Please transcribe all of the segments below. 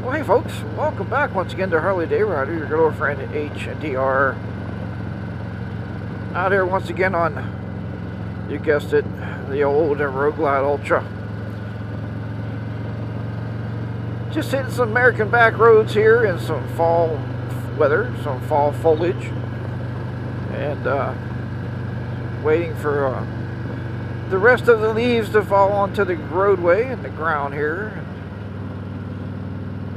Well, hey folks, welcome back once again to Harley Day Rider, your good old friend HDR. Out here once again on, you guessed it, the old Road Glide Ultra. Just hitting some American back roads here in some fall weather, some fall foliage, and waiting for the rest of the leaves to fall onto the roadway and the ground here.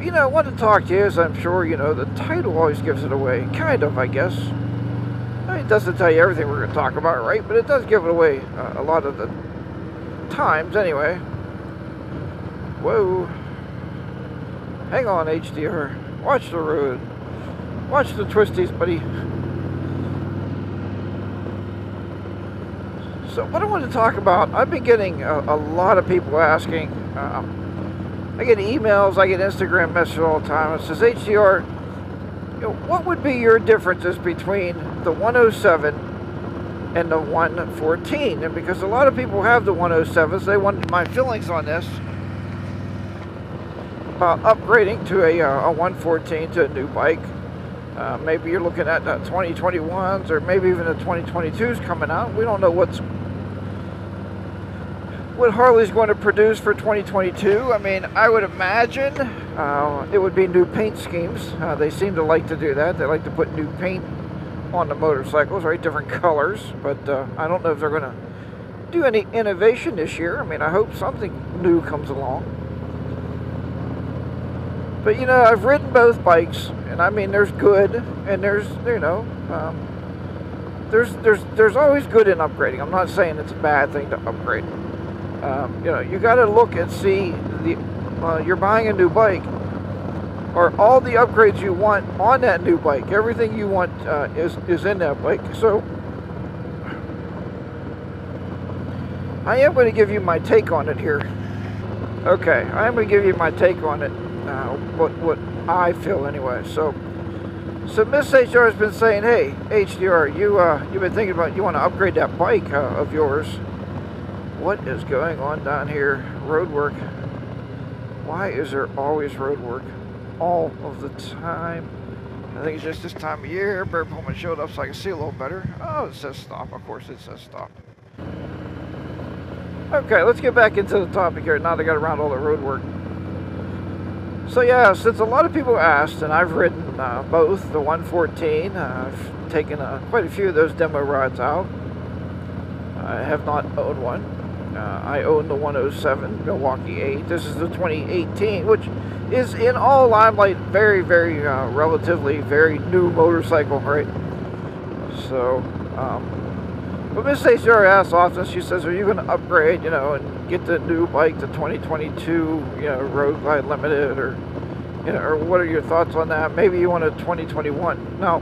You know, I want to talk to you, as I'm sure you know, the title always gives it away. Kind of, I guess. I mean, it doesn't tell you everything we're going to talk about, right? But it does give it away a lot of the times, anyway. Whoa. Hang on, HDR. Watch the road. Watch the twisties, buddy. So, what I want to talk about, I've been getting a lot of people asking... I get emails, I get Instagram messages all the time. It says, HDR, you know, what would be your differences between the 107 and the 114? And because a lot of people have the 107s, they wanted my feelings on this. About upgrading to a 114 to a new bike. Maybe you're looking at 2021s or maybe even the 2022s coming out. We don't know what Harley's going to produce for 2022. I mean, I would imagine it would be new paint schemes. They seem to like to do that. They like to put new paint on the motorcycles, right? Different colors. But I don't know if they're going to do any innovation this year. I mean, I hope something new comes along. But, you know, I've ridden both bikes. And, I mean, there's good and there's, you know, there's always good in upgrading. I'm not saying it's a bad thing to upgrade. You know, you got to look and see you're buying a new bike. Are all the upgrades you want on that new bike? Everything you want is in that bike. So I am going to give you my take on it here. Okay, I am going to give you my take on it. What I feel anyway. So Miss HR has been saying, hey, HDR, you've been thinking about you want to upgrade that bike of yours. What is going on down here? Road work. Why is there always road work? All of the time. I think it's just this time of year. Better pull my shield up so I can see a little better. Oh, it says stop. Of course it says stop. Okay, let's get back into the topic here now that I got around all the road work. So yeah, since a lot of people asked, and I've ridden both the 114. I've taken quite a few of those demo rides out. I have not owned one. I own the 107 Milwaukee 8. This is the 2018, which is in all limelight very, very relatively very new motorcycle, right? So, but Miss HR asks often, she says, are you going to upgrade, you know, and get the new bike, the 2022, you know, Road Glide Limited, or, you know, or what are your thoughts on that? Maybe you want a 2021. Now,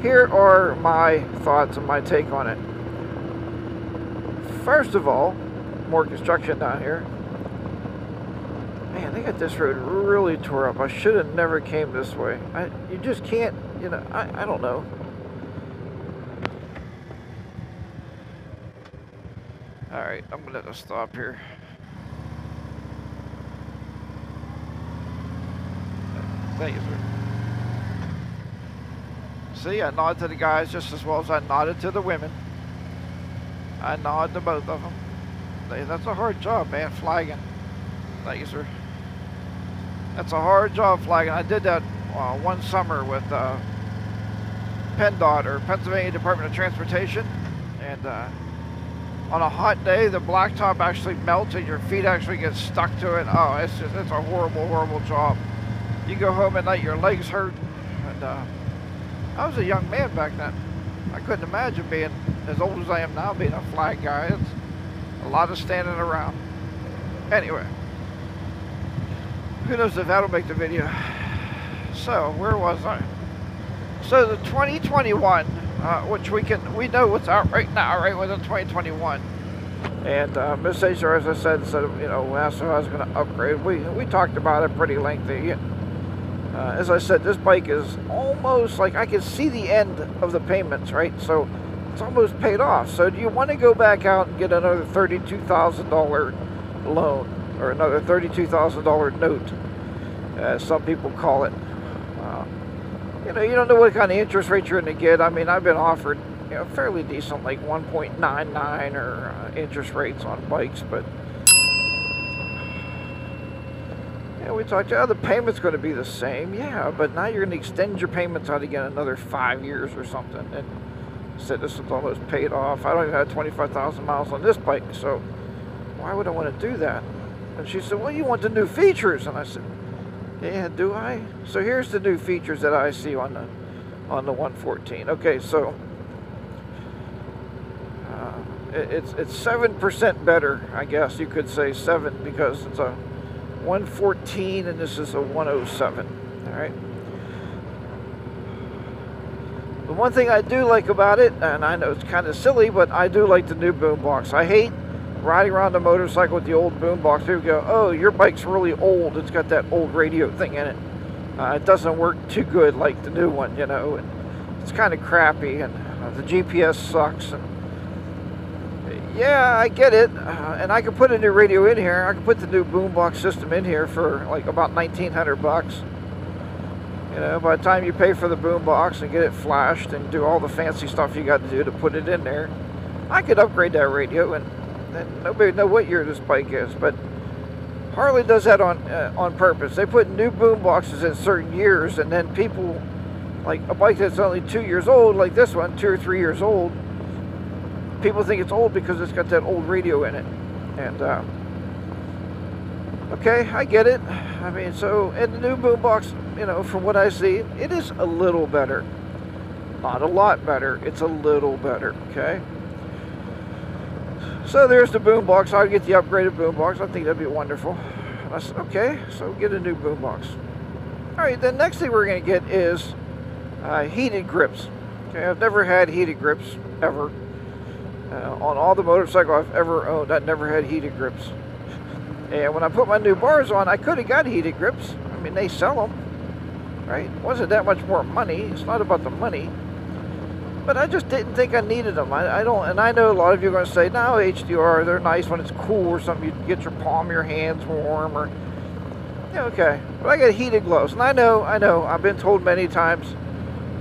here are my thoughts and my take on it. First of all, more construction down here. Man, they got this road really tore up. I should have never came this way. You just can't, you know, I don't know. Alright, I'm going to have to stop here. Thank you, sir. See, I nodded to the guys just as well as I nodded to the women. I nod to both of them. That's a hard job, man, flagging. Thank you, sir. That's a hard job, flagging. I did that one summer with PennDOT, or Pennsylvania Department of Transportation. And on a hot day, the blacktop actually melts and your feet actually get stuck to it. Oh, it's a horrible, horrible job. You go home at night, your legs hurt. And I was a young man back then. I couldn't imagine being as old as I am now, being a flag guy. It's a lot of standing around. Anyway, who knows if that'll make the video. So, where was I? So the 2021, which we know what's out right now, right, with the 2021. And Miss HR, as I said, you know, asked if I was going to upgrade. We talked about it pretty lengthy. As I said, this bike is almost like I can see the end of the payments, right? So it's almost paid off. So do you want to go back out and get another $32,000 loan or another $32,000 note as some people call it. You know, you don't know what kind of interest rate you're going to get. I mean, I've been offered, you know, fairly decent, like 1.99 or interest rates on bikes, but yeah, we talked about the payment's going to be the same. Yeah, but now you're going to extend your payments out again another 5 years or something. And I said this is almost paid off. I don't even have 25,000 miles on this bike, so why would I want to do that? And she said, well, you want the new features. And I said, yeah, do I? So here's the new features that I see on the 114. Okay, so it's 7% better, I guess you could say 7, because it's a 114 and this is a 107. All right. The one thing I do like about it, and I know it's kind of silly, but I do like the new boombox. I hate riding around the motorcycle with the old boombox. People go, oh, your bike's really old. It's got that old radio thing in it. It doesn't work too good like the new one, you know. And it's kind of crappy, and the GPS sucks. And yeah, I get it. And I could put a new radio in here. I could put the new boombox system in here for like about 1,900 bucks. You know, by the time you pay for the boombox and get it flashed and do all the fancy stuff you got to do to put it in there, I could upgrade that radio, and nobody would know what year this bike is. But Harley does that on purpose. They put new boom boxes in certain years, and then people, like a bike that's only 2 years old, like this one, 2 or 3 years old, people think it's old because it's got that old radio in it. And okay, I get it. I mean, so, and the new boombox, you know, from what I see, it is a little better. Not a lot better, it's a little better, okay? So there's the boombox. I'll get the upgraded boombox. I think that'd be wonderful. And I said, okay, so get a new boombox. All right, the next thing we're going to get is heated grips. Okay, I've never had heated grips, ever. On all the motorcycles I've ever owned, I never had heated grips. And when I put my new bars on, I could have got heated grips. I mean, they sell them, right? It wasn't that much more money. It's not about the money. But I just didn't think I needed them. I don't, and I know a lot of you are going to say, no, HDR, they're nice when it's cool or something. You get your palm of your hands warm, or, yeah, okay. But I got heated gloves, and I know, I've been told many times,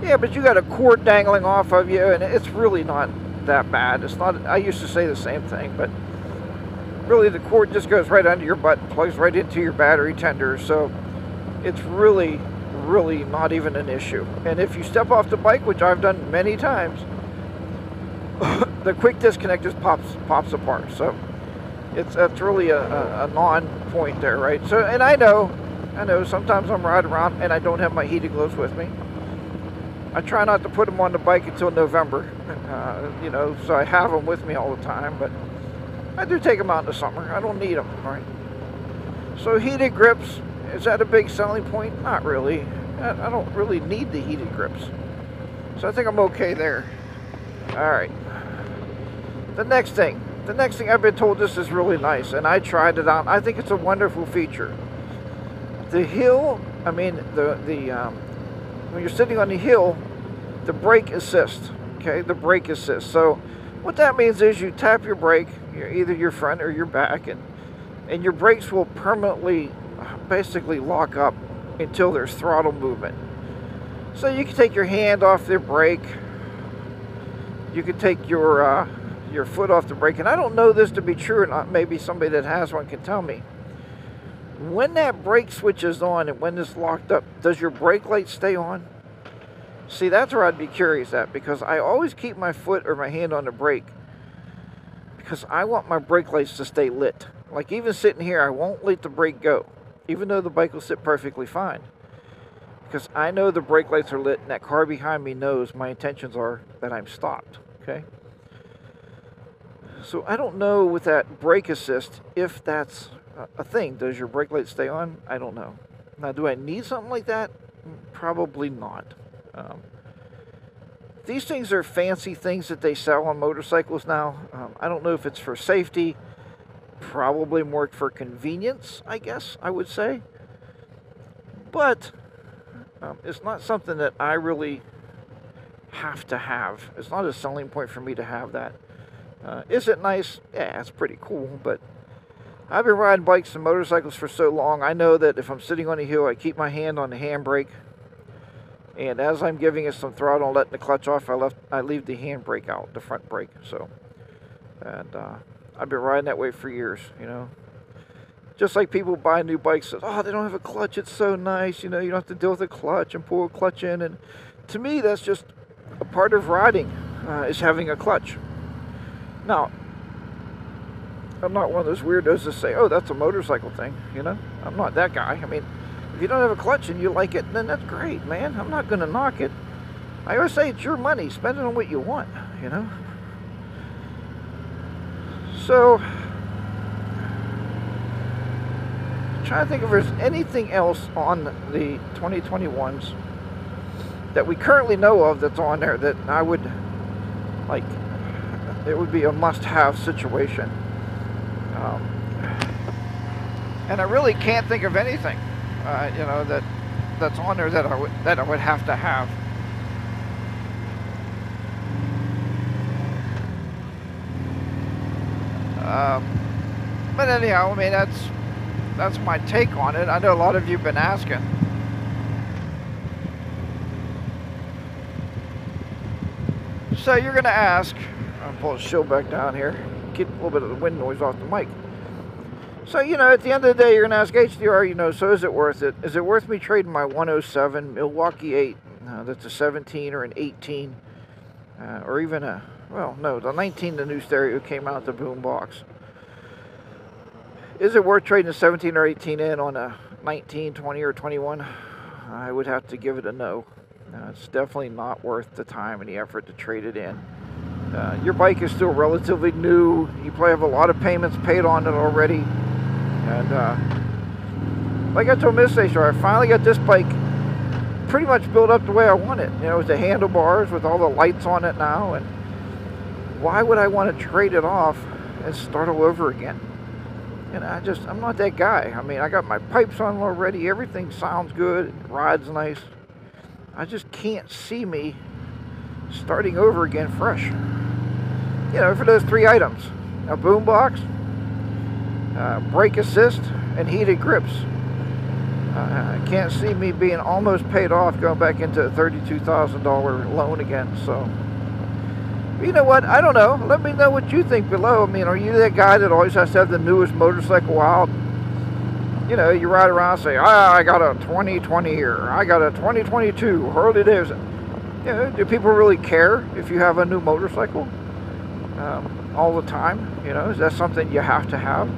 yeah, but you got a cord dangling off of you, and it's really not that bad. It's not, I used to say the same thing, but really the cord just goes right under your butt and plugs right into your battery tender, so it's really not even an issue. And if you step off the bike, which I've done many times, the quick disconnect just pops apart. So that's really a non-point there, right? So, and I know sometimes I'm riding around and I don't have my heated gloves with me. I try not to put them on the bike until November, you know, so I have them with me all the time, but I do take them out in the summer. I don't need them, right? So heated grips, is that a big selling point? Not really. I don't really need the heated grips. So I think I'm okay there. Alright. The next thing I've been told this is really nice, and I tried it out. I think it's a wonderful feature. The hill, I mean, when you're sitting on the hill, the brake assist, okay? The brake assist. So what that means is you tap your brake, either your front or your back, and your brakes will permanently basically lock up until there's throttle movement. So you can take your hand off the brake, you can take your foot off the brake, and I don't know this to be true or not. Maybe somebody that has one can tell me. When that brake switch is on and when it's locked up, does your brake light stay on? See, that's where I'd be curious at, because I always keep my foot or my hand on the brake because I want my brake lights to stay lit. Like even sitting here, I won't let the brake go, even though the bike will sit perfectly fine, because I know the brake lights are lit and that car behind me knows my intentions are that I'm stopped, okay? So I don't know with that brake assist if that's a thing. Does your brake light stay on? I don't know. Now, do I need something like that? Probably not. These things are fancy things that they sell on motorcycles now. I don't know if it's for safety. Probably more for convenience, I guess I would say. But it's not something that I really have to have. It's not a selling point for me to have that. Is it nice? Yeah, it's pretty cool, but I've been riding bikes and motorcycles for so long, I know that if I'm sitting on a hill, I keep my hand on the handbrake. And as I'm giving it some throttle and letting the clutch off, I leave the handbrake out, the front brake. So, and I've been riding that way for years, you know. Just like people buy new bikes, say, oh, they don't have a clutch, it's so nice, you know, you don't have to deal with a clutch and pull a clutch in. And to me, that's just a part of riding, is having a clutch. Now, I'm not one of those weirdos that say, oh, that's a motorcycle thing, you know. I'm not that guy. I mean, if you don't have a clutch and you like it, then that's great, man. I'm not going to knock it. I always say it's your money. Spend it on what you want, you know. So, I'm trying to think if there's anything else on the 2021s that we currently know of that's on there that I would, like, it would be a must-have situation. And I really can't think of anything, you know, that's on there that I would have to have. But anyhow, I mean, that's my take on it. I know a lot of you have been asking. So you're going to ask, I'll pull the shield back down here, keep a little bit of the wind noise off the mic. So, you know, at the end of the day, you're going to ask HDR, you know, so is it worth it? Is it worth me trading my 107 Milwaukee 8, that's a 17 or an 18, or even a, well, no, the 19, the new stereo came out, the boombox. Is it worth trading a 17 or 18 in on a 19, 20, or 21? I would have to give it a no. It's definitely not worth the time and the effort to trade it in. Your bike is still relatively new. You probably have a lot of payments paid on it already. And like I told Miss Station, I finally got this bike pretty much built up the way I want it. You know, with the handlebars, with all the lights on it now. And why would I want to trade it off and start all over again? And I'm not that guy. I mean, I got my pipes on already. Everything sounds good. It rides nice. I just can't see me starting over again fresh. You know, for those 3 items. A boombox, brake assist, and heated grips. I can't see me being almost paid off going back into a $32,000 loan again. So, you know what? I don't know. Let me know what you think below. I mean, are you that guy that always has to have the newest motorcycle out? You know, you ride around and say, I got a 2020 here. I got a 2022 Harley Davidson. You know, do people really care if you have a new motorcycle all the time? You know, is that something you have to have?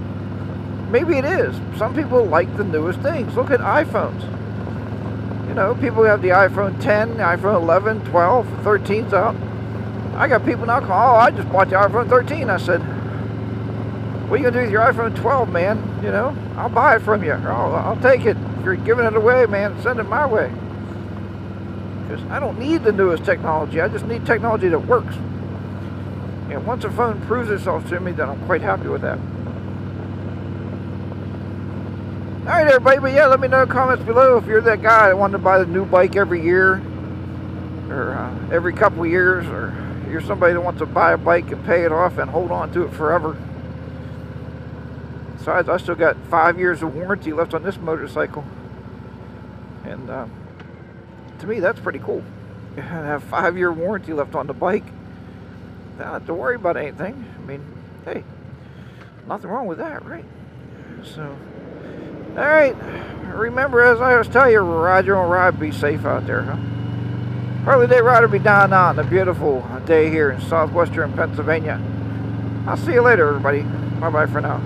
Maybe it is. Some people like the newest things. Look at iPhones. You know, people have the iPhone 10, the iPhone 11, 12, 13's out. I got people now calling, oh, I just bought the iPhone 13. I said, what are you going to do with your iPhone 12, man? You know, I'll buy it from you. I'll take it. If you're giving it away, man, send it my way. Because I don't need the newest technology. I just need technology that works. And once a phone proves itself to me, then I'm quite happy with that. Alright, everybody. But yeah, let me know in the comments below if you're that guy that wanted to buy the new bike every year. Or every couple of years. Or you're somebody that wants to buy a bike and pay it off and hold on to it forever. Besides, I still got 5 years of warranty left on this motorcycle. And to me, that's pretty cool. I have 5-year warranty left on the bike. I don't have to worry about anything. I mean, hey, nothing wrong with that, right? So, alright. Remember, as I always tell you, ride your own ride, be safe out there, huh? Harley Day Rider be down on a beautiful day here in southwestern Pennsylvania. I'll see you later, everybody. Bye-bye for now.